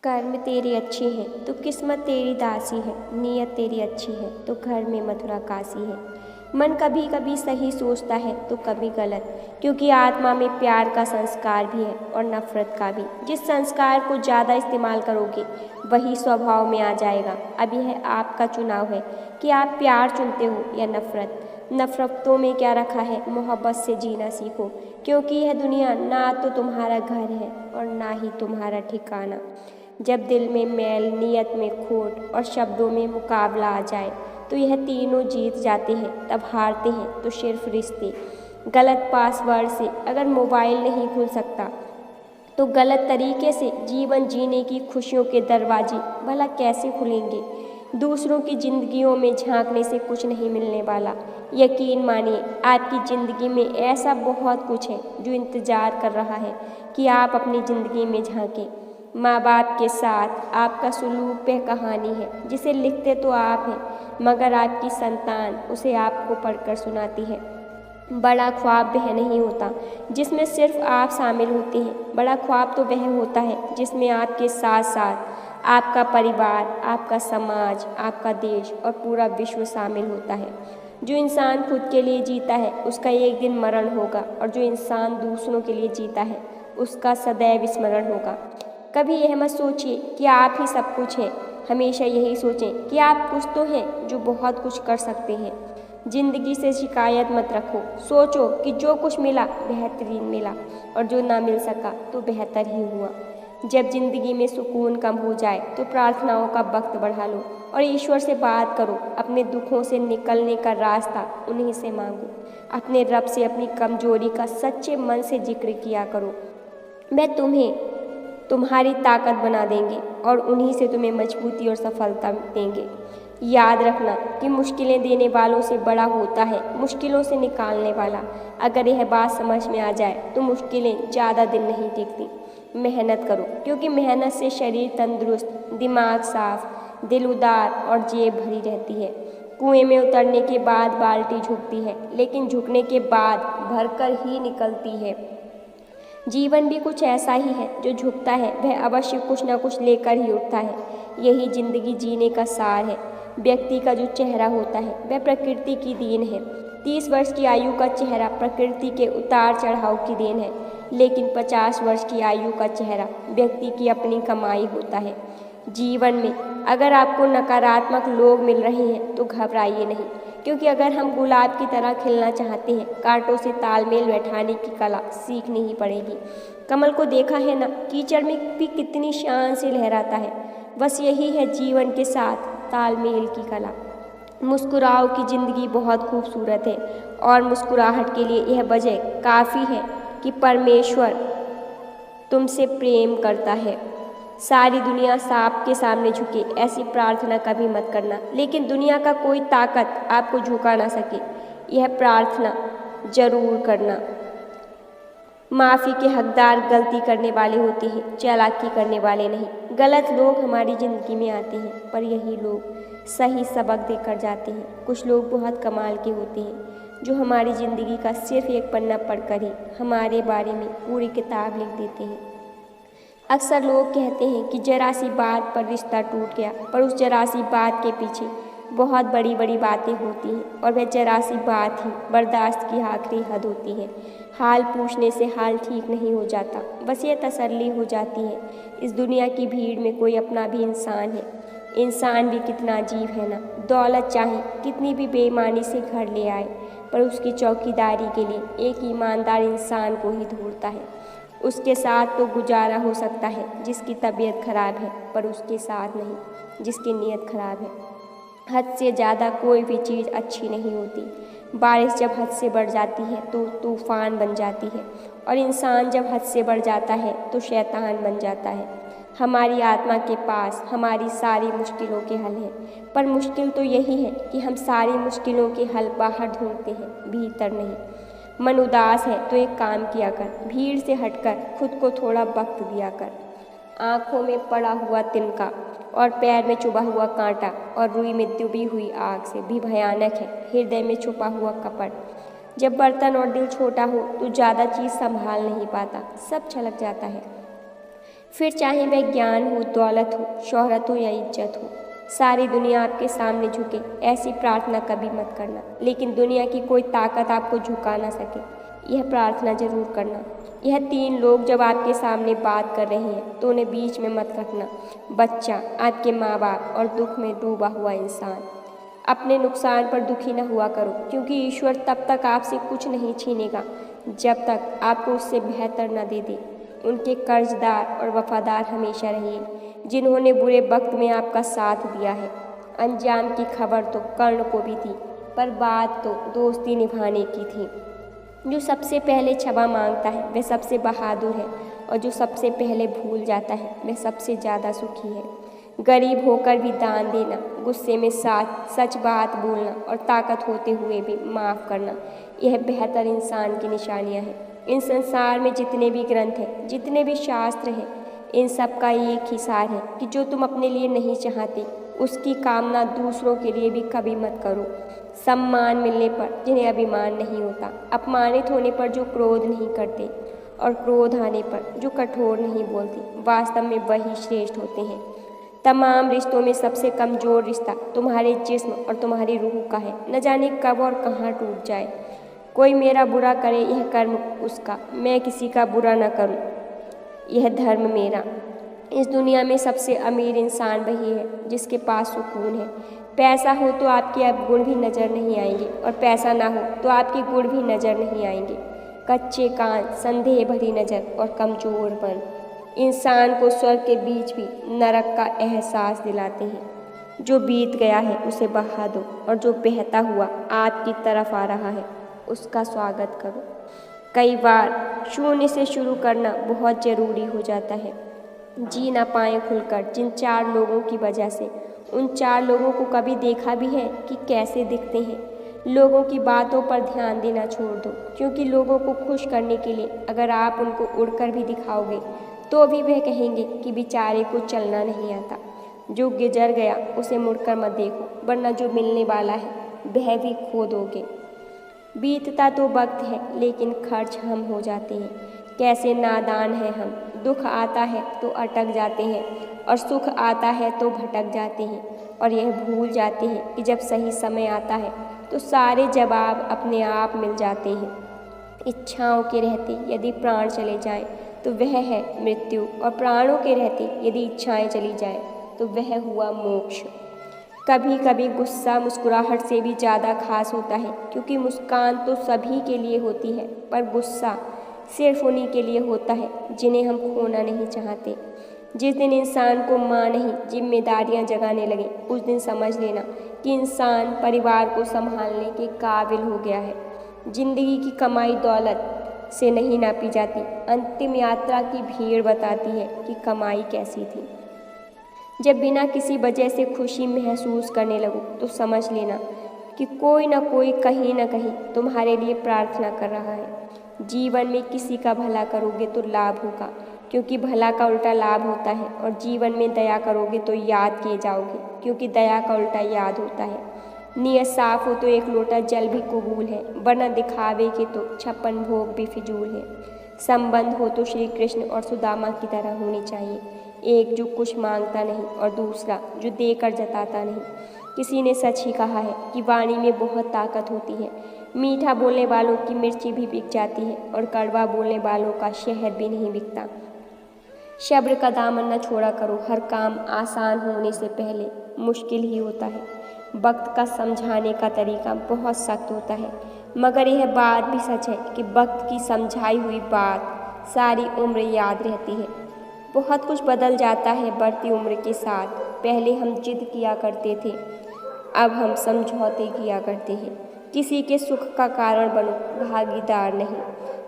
कर्म तेरे अच्छे हैं तो किस्मत तेरी दासी है, नीयत तेरी अच्छी है तो घर में मथुरा काशी है। मन कभी कभी सही सोचता है तो कभी गलत, क्योंकि आत्मा में प्यार का संस्कार भी है और नफरत का भी। जिस संस्कार को ज़्यादा इस्तेमाल करोगे वही स्वभाव में आ जाएगा। अब यह आपका चुनाव है कि आप प्यार चुनते हो या नफरत। नफरतों में क्या रखा है, मोहब्बत से जीना सीखो, क्योंकि यह दुनिया ना तो तुम्हारा घर है और ना ही तुम्हारा ठिकाना। जब दिल में मैल, नीयत में खोट और शब्दों में मुकाबला आ जाए तो यह तीनों जीत जाते हैं। तब हारते हैं तो सिर्फ रिश्ते। गलत पासवर्ड से अगर मोबाइल नहीं खुल सकता तो गलत तरीके से जीवन जीने की खुशियों के दरवाजे भला कैसे खुलेंगे। दूसरों की जिंदगियों में झांकने से कुछ नहीं मिलने वाला। यकीन मानिए, आपकी ज़िंदगी में ऐसा बहुत कुछ है जो इंतज़ार कर रहा है कि आप अपनी ज़िंदगी में झांकें। माँ बाप के साथ आपका सुलूक पे कहानी है जिसे लिखते तो आप हैं, मगर आपकी संतान उसे आपको पढ़कर सुनाती है। बड़ा ख्वाब वह नहीं होता जिसमें सिर्फ आप शामिल होते हैं। बड़ा ख्वाब तो वह होता है जिसमें आपके साथ साथ आपका परिवार, आपका समाज, आपका देश और पूरा विश्व शामिल होता है। जो इंसान खुद के लिए जीता है उसका एक दिन मरण होगा, और जो इंसान दूसरों के लिए जीता है उसका सदैव स्मरण होगा। कभी यह मत सोचिए कि आप ही सब कुछ हैं, हमेशा यही सोचें कि आप कुछ तो हैं जो बहुत कुछ कर सकते हैं। जिंदगी से शिकायत मत रखो, सोचो कि जो कुछ मिला बेहतरीन मिला और जो ना मिल सका तो बेहतर ही हुआ। जब जिंदगी में सुकून कम हो जाए तो प्रार्थनाओं का वक्त बढ़ा लो और ईश्वर से बात करो। अपने दुखों से निकलने का रास्ता उन्हीं से मांगो। अपने रब से अपनी कमजोरी का सच्चे मन से जिक्र किया करो। मैं तुम्हें तुम्हारी ताकत बना देंगे और उन्हीं से तुम्हें मजबूती और सफलता देंगे। याद रखना कि मुश्किलें देने वालों से बड़ा होता है मुश्किलों से निकालने वाला। अगर यह बात समझ में आ जाए तो मुश्किलें ज़्यादा दिन नहीं टिकती। मेहनत करो, क्योंकि मेहनत से शरीर तंदुरुस्त, दिमाग साफ, दिल उदार और जेब भरी रहती है। कुएं में उतरने के बाद बाल्टी झुकती है, लेकिन झुकने के बाद भरकर ही निकलती है। जीवन भी कुछ ऐसा ही है, जो झुकता है वह अवश्य कुछ न कुछ लेकर ही उठता है। यही जिंदगी जीने का सार है। व्यक्ति का जो चेहरा होता है वह प्रकृति की देन है। 30 वर्ष की आयु का चेहरा प्रकृति के उतार चढ़ाव की देन है, लेकिन 50 वर्ष की आयु का चेहरा व्यक्ति की अपनी कमाई होता है। जीवन में अगर आपको नकारात्मक लोग मिल रहे हैं तो घबराइए नहीं, क्योंकि अगर हम गुलाब की तरह खिलना चाहते हैं कांटों से तालमेल बैठाने की कला सीखनी ही पड़ेगी। कमल को देखा है ना, कीचड़ में भी कितनी शान से लहराता है। बस यही है जीवन के साथ तालमेल की कला। मुस्कुराओ की ज़िंदगी बहुत खूबसूरत है, और मुस्कुराहट के लिए यह वजह काफ़ी है कि परमेश्वर तुमसे प्रेम करता है। सारी दुनिया सांप के सामने झुके ऐसी प्रार्थना कभी मत करना, लेकिन दुनिया का कोई ताकत आपको झुका ना सके यह प्रार्थना जरूर करना। माफ़ी के हकदार गलती करने वाले होते हैं, चालाकी करने वाले नहीं। गलत लोग हमारी ज़िंदगी में आते हैं, पर यही लोग सही सबक देकर जाते हैं। कुछ लोग बहुत कमाल के होते हैं जो हमारी ज़िंदगी का सिर्फ एक पन्ना पढ़कर ही हमारे बारे में पूरी किताब लिख देते हैं। अक्सर लोग कहते हैं कि जरा सी बात पर रिश्ता टूट गया, पर उस जरा सी बात के पीछे बहुत बड़ी बड़ी बातें होती हैं, और वह जरा सी बात ही बर्दाश्त की आखिरी हद होती है। हाल पूछने से हाल ठीक नहीं हो जाता, बस ये तसल्ली हो जाती है इस दुनिया की भीड़ में कोई अपना भी इंसान है। इंसान भी कितना अजीब है ना। दौलत चाहे कितनी भी बेईमानी से घर ले आए, पर उसकी चौकीदारी के लिए एक ईमानदार इंसान को ही ढूंढता है। उसके साथ तो गुजारा हो सकता है जिसकी तबीयत खराब है, पर उसके साथ नहीं जिसकी नीयत खराब है। हद से ज़्यादा कोई भी चीज़ अच्छी नहीं होती। बारिश जब हद से बढ़ जाती है तो तूफ़ान बन जाती है, और इंसान जब हद से बढ़ जाता है तो शैतान बन जाता है। हमारी आत्मा के पास हमारी सारी मुश्किलों के हल हैं, पर मुश्किल तो यही है कि हम सारी मुश्किलों के हल बाहर ढूंढते हैं, भीतर नहीं। मन उदास है तो एक काम किया कर, भीड़ से हटकर खुद को थोड़ा वक्त दिया कर। आँखों में पड़ा हुआ तिनका और पैर में चुभा हुआ कांटा और रुई में डूबी हुई आग से भी भयानक है हृदय में छुपा हुआ कपट। जब बर्तन और दिल छोटा हो तो ज़्यादा चीज़ संभाल नहीं पाता, सब छलक जाता है। फिर चाहे वह ज्ञान हो, दौलत हो, शोहरत हो या इज्जत हो, सारी दुनिया आपके सामने झुके, ऐसी प्रार्थना कभी मत करना। लेकिन दुनिया की कोई ताकत आपको झुका ना सके, यह प्रार्थना जरूर करना। यह 3 लोग जब आपके सामने बात कर रहे हैं तो उन्हें बीच में मत रखना। बच्चा, आपके माँ बाप और दुख में डूबा हुआ इंसान। अपने नुकसान पर दुखी न हुआ करो, क्योंकि ईश्वर तब तक आपसे कुछ नहीं छीनेगा जब तक आपको उससे बेहतर न दे दे। उनके कर्जदार और वफादार हमेशा रहिए, जिन्होंने बुरे वक्त में आपका साथ दिया है। अंजाम की खबर तो कर्ण को भी थी, पर बात तो दोस्ती निभाने की थी। जो सबसे पहले क्षमा मांगता है वह सबसे बहादुर है, और जो सबसे पहले भूल जाता है वह सबसे ज़्यादा सुखी है। गरीब होकर भी दान देना, गुस्से में साथ सच बात बोलना और ताकत होते हुए भी माफ़ करना, यह बेहतर इंसान की निशानियाँ हैं। इन संसार में जितने भी ग्रंथ हैं, जितने भी शास्त्र हैं, इन सब का एक ही सार है कि जो तुम अपने लिए नहीं चाहते उसकी कामना दूसरों के लिए भी कभी मत करो। सम्मान मिलने पर जिन्हें अभिमान नहीं होता, अपमानित होने पर जो क्रोध नहीं करते और क्रोध आने पर जो कठोर नहीं बोलते, वास्तव में वही श्रेष्ठ होते हैं। तमाम रिश्तों में सबसे कमज़ोर रिश्ता तुम्हारे जिस्म और तुम्हारी रूह का है। न जाने कब और कहाँ टूट जाए। कोई मेरा बुरा करे यह कर्म उसका, मैं किसी का बुरा न करूं यह धर्म मेरा। इस दुनिया में सबसे अमीर इंसान वही है जिसके पास सुकून है। पैसा हो तो आपके अब गुण भी नज़र नहीं आएंगे, और पैसा ना हो तो आपके गुण भी नज़र नहीं आएंगे। कच्चे कान, संदेह भरी नज़र और कमज़ोर मन इंसान को स्वर्ग के बीच भी नरक का एहसास दिलाते हैं। जो बीत गया है उसे बहा दो, और जो बहता हुआ आपकी तरफ आ रहा है उसका स्वागत करो। कई बार शून्य से शुरू करना बहुत ज़रूरी हो जाता है। जी ना पाएँ खुलकर जिन 4 लोगों की वजह से, उन 4 लोगों को कभी देखा भी है कि कैसे दिखते हैं। लोगों की बातों पर ध्यान देना छोड़ दो, क्योंकि लोगों को खुश करने के लिए अगर आप उनको उड़कर भी दिखाओगे तो भी वह कहेंगे कि बेचारे को चलना नहीं आता। जो गुजर गया उसे मुड़कर मत देखो, वरना जो मिलने वाला है वह भी खो दोगे। बीतता तो वक्त है, लेकिन खर्च हम हो जाते हैं। कैसे नादान हैं हम। दुख आता है तो अटक जाते हैं, और सुख आता है तो भटक जाते हैं, और यह भूल जाते हैं कि जब सही समय आता है तो सारे जवाब अपने आप मिल जाते हैं। इच्छाओं के रहते यदि प्राण चले जाएं तो वह है मृत्यु, और प्राणों के रहते यदि इच्छाएं चली जाएं तो वह हुआ मोक्ष। कभी कभी गुस्सा मुस्कुराहट से भी ज़्यादा खास होता है, क्योंकि मुस्कान तो सभी के लिए होती है, पर गुस्सा सिर्फ उन्हीं के लिए होता है जिन्हें हम खोना नहीं चाहते। जिस दिन इंसान को माँ नहीं जिम्मेदारियाँ जगाने लगे, उस दिन समझ लेना कि इंसान परिवार को संभालने के काबिल हो गया है। जिंदगी की कमाई दौलत से नहीं नापी जाती। अंतिम यात्रा की भीड़ बताती है कि कमाई कैसी थी। जब बिना किसी वजह से खुशी महसूस करने लगो तो समझ लेना कि कोई ना कोई कहीं ना कहीं तुम्हारे लिए प्रार्थना कर रहा है। जीवन में किसी का भला करोगे तो लाभ होगा, क्योंकि भला का उल्टा लाभ होता है, और जीवन में दया करोगे तो याद किए जाओगे, क्योंकि दया का उल्टा याद होता है। नीयत साफ हो तो 1 लोटा जल भी कबूल है, वरना दिखावे के तो 56 भोग भी फिजूल है। संबंध हो तो श्री कृष्ण और सुदामा की तरह होनी चाहिए, एक जो कुछ मांगता नहीं और दूसरा जो देकर जताता नहीं। किसी ने सच ही कहा है कि वाणी में बहुत ताकत होती है। मीठा बोलने वालों की मिर्ची भी बिक जाती है, और कड़वा बोलने वालों का शहद भी नहीं बिकता। सब्र का दामन न छोड़ा करो, हर काम आसान होने से पहले मुश्किल ही होता है। वक्त का समझाने का तरीका बहुत सख्त होता है, मगर यह बात भी सच है कि वक्त की समझाई हुई बात सारी उम्र याद रहती है। बहुत कुछ बदल जाता है बढ़ती उम्र के साथ। पहले हम जिद किया करते थे, अब हम समझौते किया करते हैं। किसी के सुख का कारण बनो, भागीदार नहीं।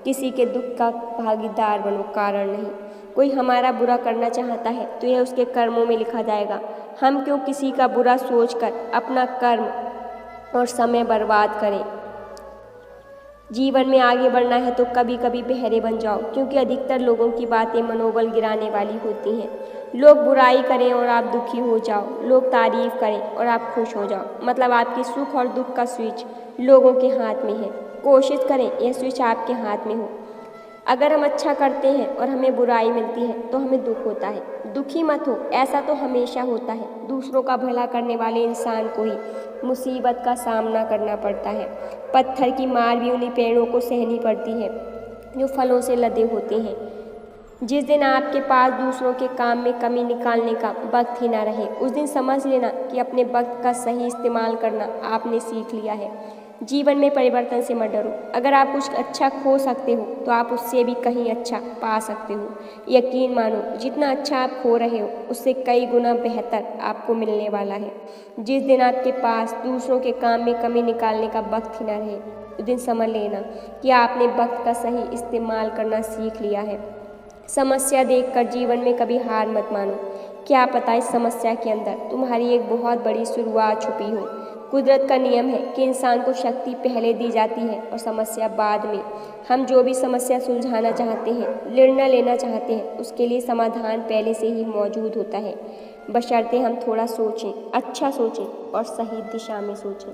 किसी के दुख का भागीदार बनो, कारण नहीं। कोई हमारा बुरा करना चाहता है तो यह उसके कर्मों में लिखा जाएगा। हम क्यों किसी का बुरा सोचकर अपना कर्म और समय बर्बाद करें। जीवन में आगे बढ़ना है तो कभी कभी बहरे बन जाओ, क्योंकि अधिकतर लोगों की बातें मनोबल गिराने वाली होती हैं। लोग बुराई करें और आप दुखी हो जाओ, लोग तारीफ करें और आप खुश हो जाओ। मतलब आपके सुख और दुख का स्विच लोगों के हाथ में है। कोशिश करें यह स्विच आपके हाथ में हो। अगर हम अच्छा करते हैं और हमें बुराई मिलती है तो हमें दुख होता है। दुखी मत हो, ऐसा तो हमेशा होता है। दूसरों का भला करने वाले इंसान को ही मुसीबत का सामना करना पड़ता है। पत्थर की मार भी उन्हीं पेड़ों को सहनी पड़ती है जो फलों से लदे होते हैं। जिस दिन आपके पास दूसरों के काम में कमी निकालने का वक्त ही ना रहे, उस दिन समझ लेना कि अपने वक्त का सही इस्तेमाल करना आपने सीख लिया है। जीवन में परिवर्तन से मत डरो। अगर आप कुछ अच्छा खो सकते हो तो आप उससे भी कहीं अच्छा पा सकते हो। यकीन मानो, जितना अच्छा आप खो रहे हो उससे कई गुना बेहतर आपको मिलने वाला है। जिस दिन आपके पास दूसरों के काम में कमी निकालने का वक्त ही ना रहे, उस दिन समझ लेना कि आपने वक्त का सही इस्तेमाल करना सीख लिया है। समस्या देखकर जीवन में कभी हार मत मानो। क्या पता इस समस्या के अंदर तुम्हारी एक बहुत बड़ी शुरुआत छुपी हो। कुदरत का नियम है कि इंसान को शक्ति पहले दी जाती है और समस्या बाद में। हम जो भी समस्या सुलझाना चाहते हैं, निर्णय लेना चाहते हैं, उसके लिए समाधान पहले से ही मौजूद होता है, बशर्ते हम थोड़ा सोचें, अच्छा सोचें और सही दिशा में सोचें।